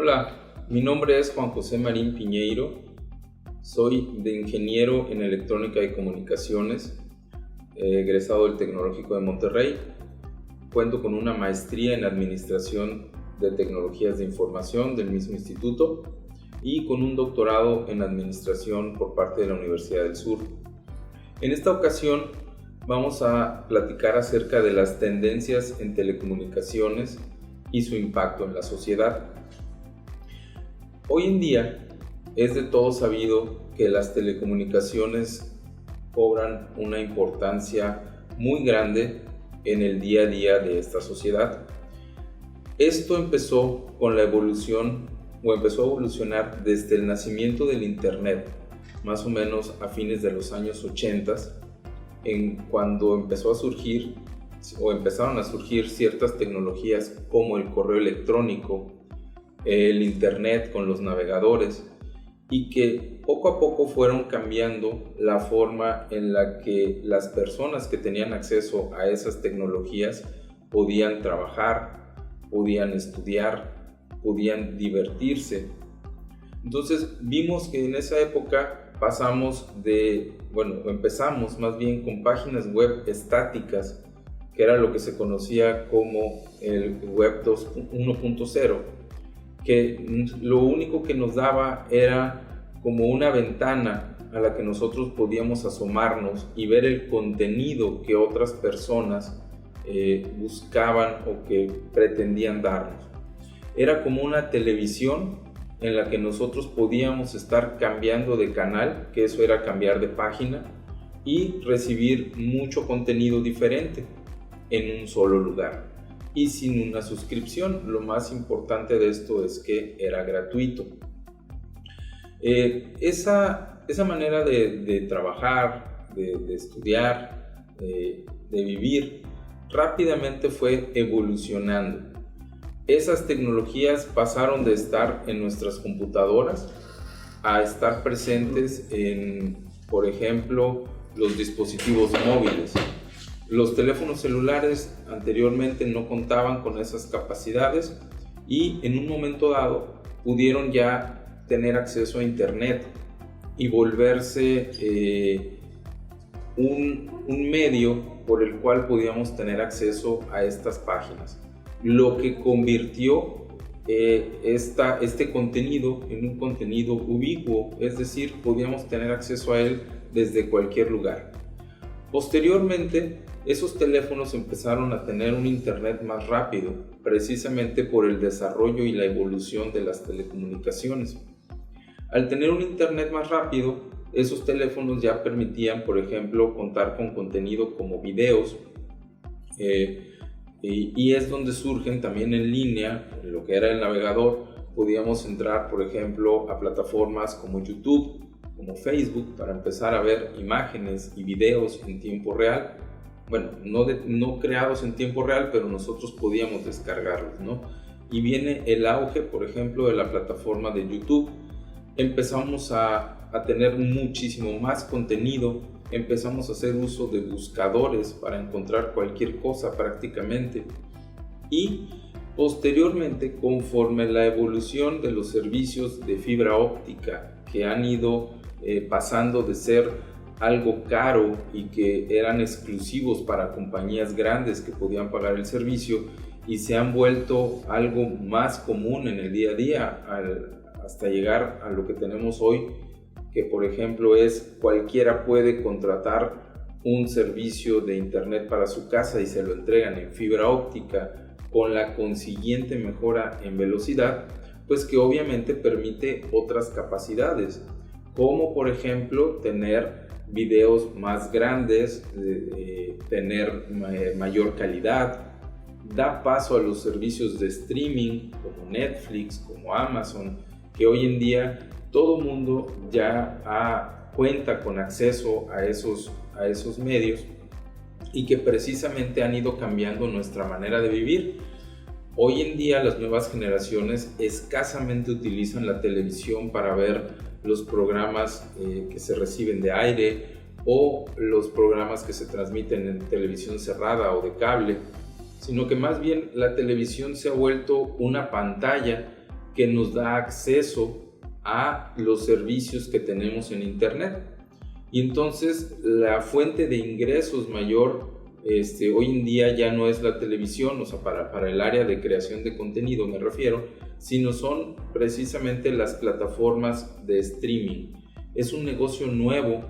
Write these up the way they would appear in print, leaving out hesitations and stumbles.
Hola, mi nombre es Juan José Marín Piñeiro, soy de ingeniero en electrónica y comunicaciones, egresado del Tecnológico de Monterrey. Cuento con una maestría en administración de tecnologías de información del mismo instituto y con un doctorado en administración por parte de la Universidad del Sur. En esta ocasión vamos a platicar acerca de las tendencias en telecomunicaciones y su impacto en la sociedad. Hoy en día es de todo sabido que las telecomunicaciones cobran una importancia muy grande en el día a día de esta sociedad. Esto empezó con la evolución, o empezó a evolucionar desde el nacimiento del Internet, más o menos a fines de los años 80, cuando empezó a surgir o empezaron a surgir ciertas tecnologías como el correo electrónico, el Internet con los navegadores, y que poco a poco fueron cambiando la forma en la que las personas que tenían acceso a esas tecnologías podían trabajar, podían estudiar, podían divertirse. Entonces vimos que en esa época empezamos más bien con páginas web estáticas, que era lo que se conocía como el web 1.0, que lo único que nos daba era como una ventana a la que nosotros podíamos asomarnos y ver el contenido que otras personas buscaban o que pretendían darnos. Era como una televisión en la que nosotros podíamos estar cambiando de canal, que eso era cambiar de página, y recibir mucho contenido diferente en un solo lugar y sin una suscripción. Lo más importante de esto es que era gratuito. Esa manera de trabajar, de estudiar, de vivir, rápidamente fue evolucionando. Esas tecnologías pasaron de estar en nuestras computadoras a estar presentes en, por ejemplo, los dispositivos móviles. Los teléfonos celulares anteriormente no contaban con esas capacidades y en un momento dado pudieron ya tener acceso a Internet y volverse un medio por el cual podíamos tener acceso a estas páginas, lo que convirtió este contenido en un contenido ubicuo, es decir, podíamos tener acceso a él desde cualquier lugar. Posteriormente, esos teléfonos empezaron a tener un Internet más rápido, precisamente por el desarrollo y la evolución de las telecomunicaciones. Al tener un Internet más rápido, esos teléfonos ya permitían, por ejemplo, contar con contenido como videos, y es donde surgen también en línea, en lo que era el navegador. Podíamos entrar, por ejemplo, a plataformas como YouTube, como Facebook, para empezar a ver imágenes y videos en tiempo real. Bueno, no creados en tiempo real, pero nosotros podíamos descargarlos, ¿no? Y viene el auge, por ejemplo, de la plataforma de YouTube. Empezamos a tener muchísimo más contenido, empezamos a hacer uso de buscadores para encontrar cualquier cosa prácticamente. Y posteriormente, conforme la evolución de los servicios de fibra óptica, que han ido pasando de ser algo caro y que eran exclusivos para compañías grandes que podían pagar el servicio, y se han vuelto algo más común en el día a día, hasta llegar a lo que tenemos hoy, que por ejemplo es cualquiera puede contratar un servicio de Internet para su casa y se lo entregan en fibra óptica, con la consiguiente mejora en velocidad, pues que obviamente permite otras capacidades, como por ejemplo tener videos más grandes, tener mayor calidad. Da paso a los servicios de streaming como Netflix, como Amazon, que hoy en día todo mundo ya cuenta con acceso a esos medios, y que precisamente han ido cambiando nuestra manera de vivir. Hoy en día las nuevas generaciones escasamente utilizan la televisión para ver los programas que se reciben de aire o los programas que se transmiten en televisión cerrada o de cable, sino que más bien la televisión se ha vuelto una pantalla que nos da acceso a los servicios que tenemos en Internet. Y entonces la fuente de ingresos mayor hoy en día ya no es la televisión, o sea, para el área de creación de contenido me refiero, sino son precisamente las plataformas de streaming. Es un negocio nuevo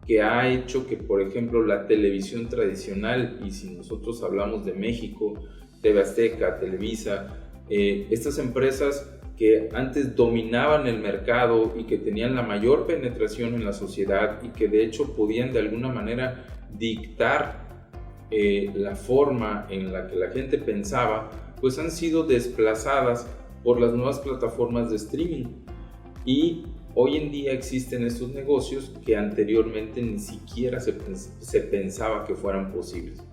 que ha hecho que, por ejemplo, la televisión tradicional, y si nosotros hablamos de México, TV Azteca, Televisa, estas empresas que antes dominaban el mercado y que tenían la mayor penetración en la sociedad y que de hecho podían de alguna manera dictar la forma en la que la gente pensaba, pues han sido desplazadas por las nuevas plataformas de streaming. Y hoy en día existen estos negocios que anteriormente ni siquiera se pensaba que fueran posibles.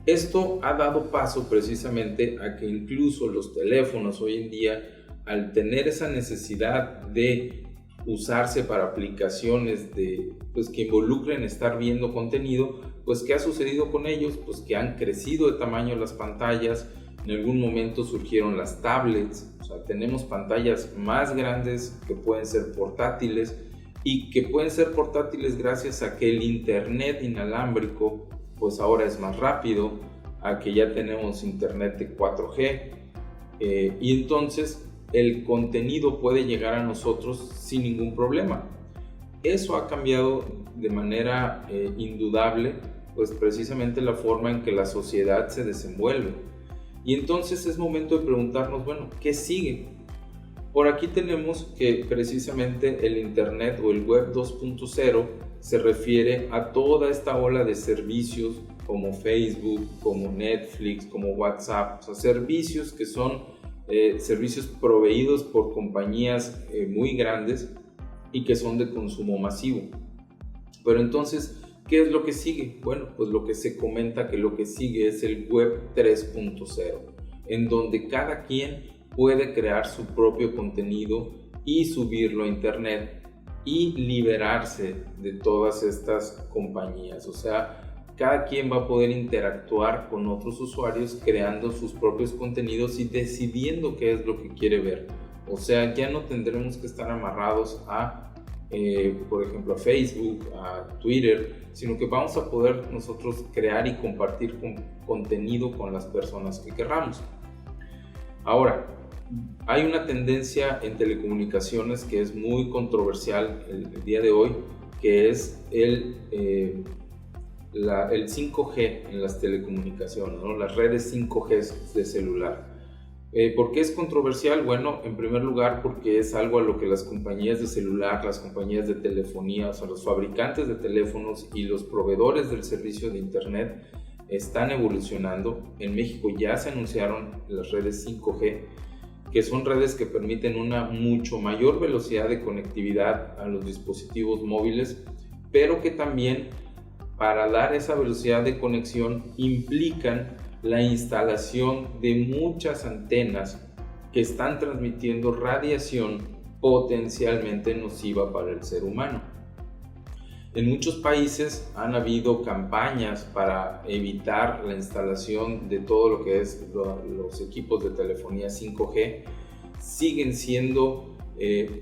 Esto ha dado paso precisamente a que incluso los teléfonos hoy en día, al tener esa necesidad de usarse para aplicaciones pues, que involucren estar viendo contenido, pues ¿qué ha sucedido con ellos? Pues que han crecido de tamaño las pantallas. En algún momento surgieron las tablets, o sea, tenemos pantallas más grandes que pueden ser portátiles y que pueden ser portátiles gracias a que el internet inalámbrico pues ahora es más rápido, a que ya tenemos internet de 4G y entonces el contenido puede llegar a nosotros sin ningún problema. Eso ha cambiado de manera indudable pues precisamente la forma en que la sociedad se desenvuelve. Y entonces es momento de preguntarnos, bueno, ¿qué sigue? Por aquí tenemos que precisamente el Internet o el Web 2.0 se refiere a toda esta ola de servicios como Facebook, como Netflix, como WhatsApp, o sea, servicios que son servicios proveídos por compañías muy grandes y que son de consumo masivo. Pero entonces, ¿qué es lo que sigue? Bueno, pues lo que se comenta que lo que sigue es el Web 3.0, en donde cada quien puede crear su propio contenido y subirlo a Internet y liberarse de todas estas compañías. O sea, cada quien va a poder interactuar con otros usuarios creando sus propios contenidos y decidiendo qué es lo que quiere ver. O sea, ya no tendremos que estar amarrados a, por ejemplo, a Facebook, a Twitter, sino que vamos a poder nosotros crear y compartir contenido con las personas que querramos. Ahora, hay una tendencia en telecomunicaciones que es muy controversial el día de hoy, que es el 5G en las telecomunicaciones, ¿no? Las redes 5G de celular. ¿Por qué es controversial? Bueno, en primer lugar porque es algo a lo que las compañías de celular, las compañías de telefonía, o sea, los fabricantes de teléfonos y los proveedores del servicio de Internet están evolucionando. En México ya se anunciaron las redes 5G, que son redes que permiten una mucho mayor velocidad de conectividad a los dispositivos móviles, pero que también para dar esa velocidad de conexión implican la instalación de muchas antenas que están transmitiendo radiación potencialmente nociva para el ser humano. En muchos países han habido campañas para evitar la instalación de todo lo que es los equipos de telefonía 5G. Siguen siendo,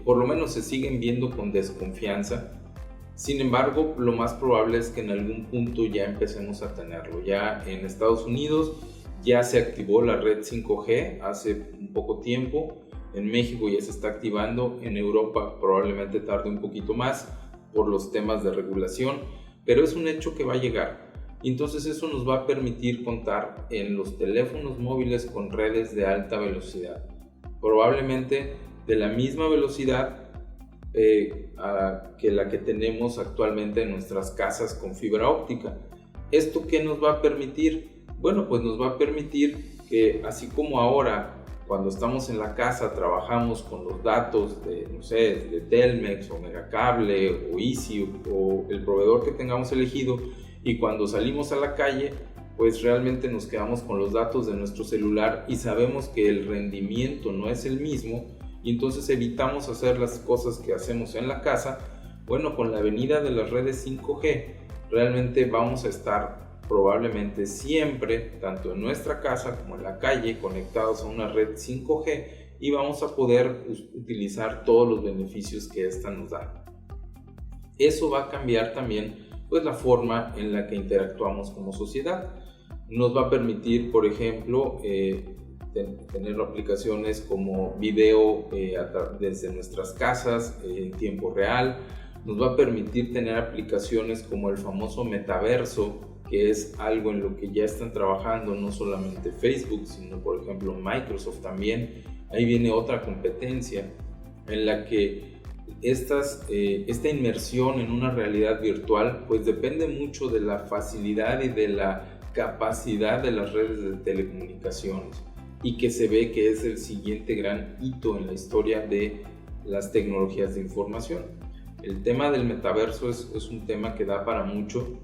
por lo menos se siguen viendo con desconfianza. Sin embargo, lo más probable es que en algún punto ya empecemos a tenerlo. Ya en Estados Unidos ya se activó la red 5G hace un poco tiempo. En México ya se está activando. En Europa probablemente tarde un poquito más por los temas de regulación, pero es un hecho que va a llegar. Entonces eso nos va a permitir contar en los teléfonos móviles con redes de alta velocidad. Probablemente de la misma velocidad que la que tenemos actualmente en nuestras casas con fibra óptica. ¿Esto qué nos va a permitir? Bueno, pues nos va a permitir que así como ahora cuando estamos en la casa trabajamos con los datos de, no sé, de Telmex o Megacable o Easy o el proveedor que tengamos elegido, y cuando salimos a la calle pues realmente nos quedamos con los datos de nuestro celular y sabemos que el rendimiento no es el mismo, y entonces evitamos hacer las cosas que hacemos en la casa. Bueno, con la venida de las redes 5G realmente vamos a estar probablemente siempre, tanto en nuestra casa como en la calle, conectados a una red 5G, y vamos a poder utilizar todos los beneficios que esta nos da. Eso va a cambiar también pues la forma en la que interactuamos como sociedad. Nos va a permitir, por ejemplo, tener aplicaciones como video desde nuestras casas en tiempo real. Nos va a permitir tener aplicaciones como el famoso metaverso, que es algo en lo que ya están trabajando no solamente Facebook, sino por ejemplo Microsoft también. Ahí viene otra competencia en la que esta inmersión en una realidad virtual pues depende mucho de la facilidad y de la capacidad de las redes de telecomunicaciones, y que se ve que es el siguiente gran hito en la historia de las tecnologías de información. El tema del metaverso es un tema que da para mucho,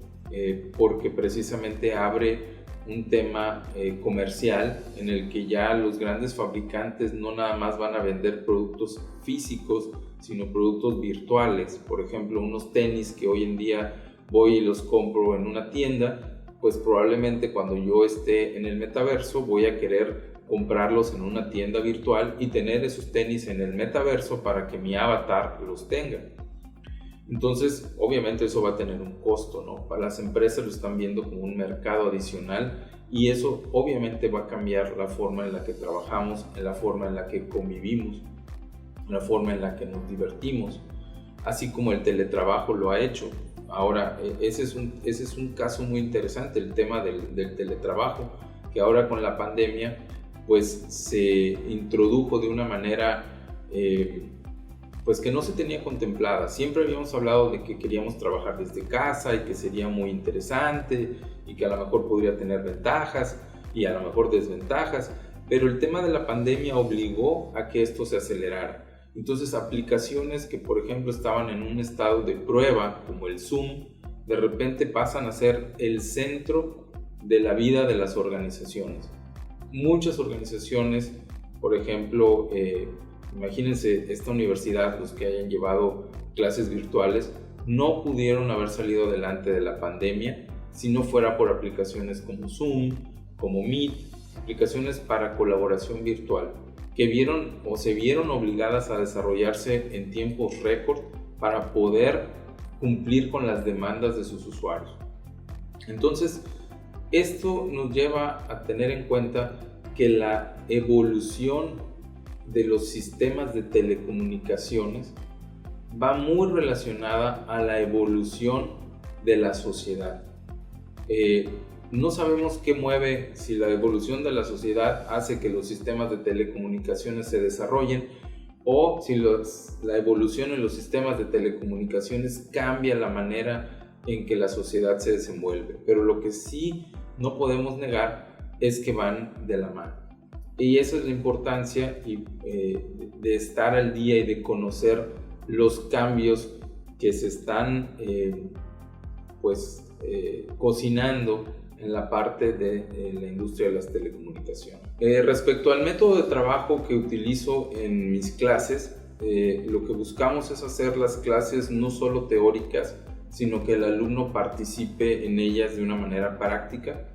porque precisamente abre un tema comercial en el que ya los grandes fabricantes no nada más van a vender productos físicos, sino productos virtuales. Por ejemplo, unos tenis que hoy en día voy y los compro en una tienda, pues probablemente cuando yo esté en el metaverso voy a querer comprarlos en una tienda virtual y tener esos tenis en el metaverso para que mi avatar los tenga. Entonces, obviamente eso va a tener un costo, ¿no? Para las empresas lo están viendo como un mercado adicional, y eso obviamente va a cambiar la forma en la que trabajamos, en la forma en la que convivimos, en la forma en la que nos divertimos, así como el teletrabajo lo ha hecho. Ahora, ese es un caso muy interesante, el tema del teletrabajo, que ahora con la pandemia pues se introdujo de una manera pues que no se tenía contemplada. Siempre habíamos hablado de que queríamos trabajar desde casa y que sería muy interesante y que a lo mejor podría tener ventajas y a lo mejor desventajas, pero el tema de la pandemia obligó a que esto se acelerara. Entonces, aplicaciones que por ejemplo estaban en un estado de prueba, como el Zoom, de repente pasan a ser el centro de la vida de las organizaciones. Muchas organizaciones, por ejemplo, imagínense esta universidad, los que hayan llevado clases virtuales, no pudieron haber salido adelante de la pandemia si no fuera por aplicaciones como Zoom, como Meet, aplicaciones para colaboración virtual, que se vieron obligadas a desarrollarse en tiempos récord para poder cumplir con las demandas de sus usuarios. Entonces, esto nos lleva a tener en cuenta que la evolución de los sistemas de telecomunicaciones va muy relacionada a la evolución de la sociedad. No sabemos qué mueve, si la evolución de la sociedad hace que los sistemas de telecomunicaciones se desarrollen, o si la evolución en los sistemas de telecomunicaciones cambia la manera en que la sociedad se desenvuelve. Pero lo que sí no podemos negar es que van de la mano. Y esa es la importancia de estar al día y de conocer los cambios que se están cocinando en la parte de la industria de las telecomunicaciones. Respecto al método de trabajo que utilizo en mis clases, lo que buscamos es hacer las clases no solo teóricas, sino que el alumno participe en ellas de una manera práctica.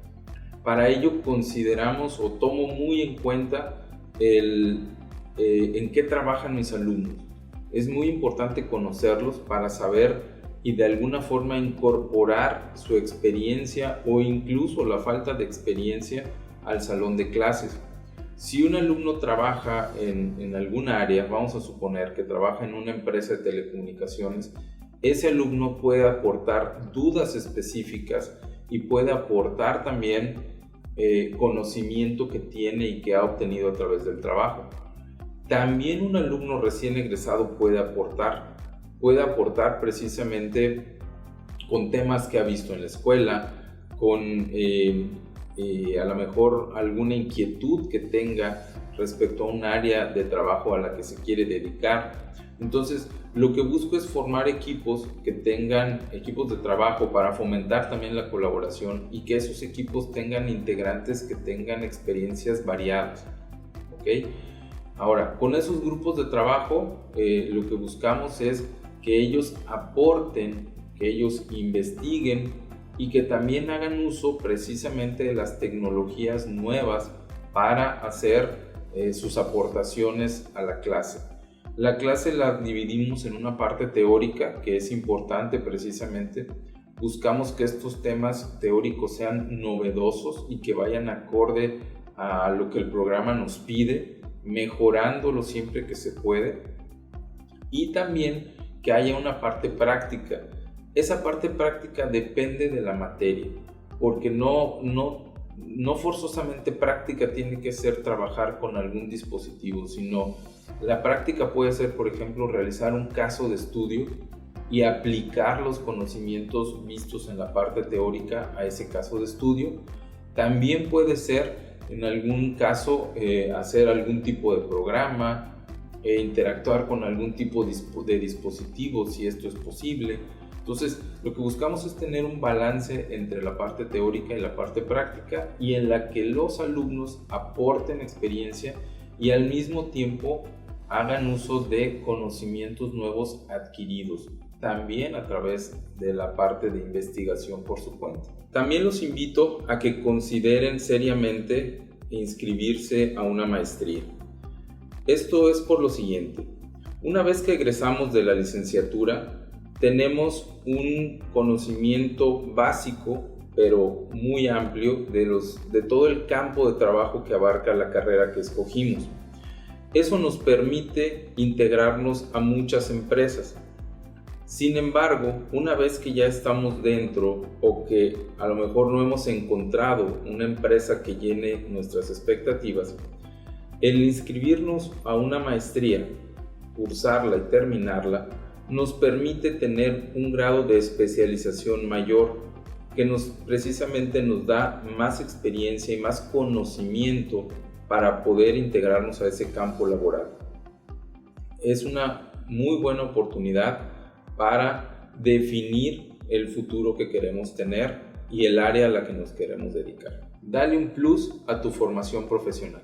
Para ello consideramos o tomo muy en cuenta en qué trabajan mis alumnos. Es muy importante conocerlos para saber y de alguna forma incorporar su experiencia o incluso la falta de experiencia al salón de clases. Si un alumno trabaja en alguna área, vamos a suponer que trabaja en una empresa de telecomunicaciones, ese alumno puede aportar dudas específicas y puede aportar también conocimiento que tiene y que ha obtenido a través del trabajo. También un alumno recién egresado puede aportar precisamente con temas que ha visto en la escuela, con a lo mejor alguna inquietud que tenga respecto a un área de trabajo a la que se quiere dedicar. Entonces, lo que busco es formar equipos que tengan equipos de trabajo para fomentar también la colaboración y que esos equipos tengan integrantes que tengan experiencias variadas, ¿ok? Ahora, con esos grupos de trabajo, lo que buscamos es que ellos aporten, que ellos investiguen y que también hagan uso precisamente de las tecnologías nuevas para hacer sus aportaciones a la clase. La clase la dividimos en una parte teórica que es importante precisamente. Buscamos que estos temas teóricos sean novedosos y que vayan acorde a lo que el programa nos pide, mejorándolo siempre que se puede, y también que haya una parte práctica. Esa parte práctica depende de la materia, porque no forzosamente práctica tiene que ser trabajar con algún dispositivo, sino la práctica puede ser, por ejemplo, realizar un caso de estudio y aplicar los conocimientos vistos en la parte teórica a ese caso de estudio. También puede ser, en algún caso, hacer algún tipo de programa, interactuar con algún tipo de dispositivo, si esto es posible. Entonces, lo que buscamos es tener un balance entre la parte teórica y la parte práctica, y en la que los alumnos aporten experiencia y al mismo tiempo hagan uso de conocimientos nuevos adquiridos, también a través de la parte de investigación por su cuenta. También los invito a que consideren seriamente inscribirse a una maestría. Esto es por lo siguiente: una vez que egresamos de la licenciatura, tenemos un conocimiento básico, pero muy amplio, de todo el campo de trabajo que abarca la carrera que escogimos. Eso nos permite integrarnos a muchas empresas. Sin embargo, una vez que ya estamos dentro, o que a lo mejor no hemos encontrado una empresa que llene nuestras expectativas, el inscribirnos a una maestría, cursarla y terminarla, nos permite tener un grado de especialización mayor, que precisamente nos da más experiencia y más conocimiento para poder integrarnos a ese campo laboral. Es una muy buena oportunidad para definir el futuro que queremos tener y el área a la que nos queremos dedicar. Dale un plus a tu formación profesional.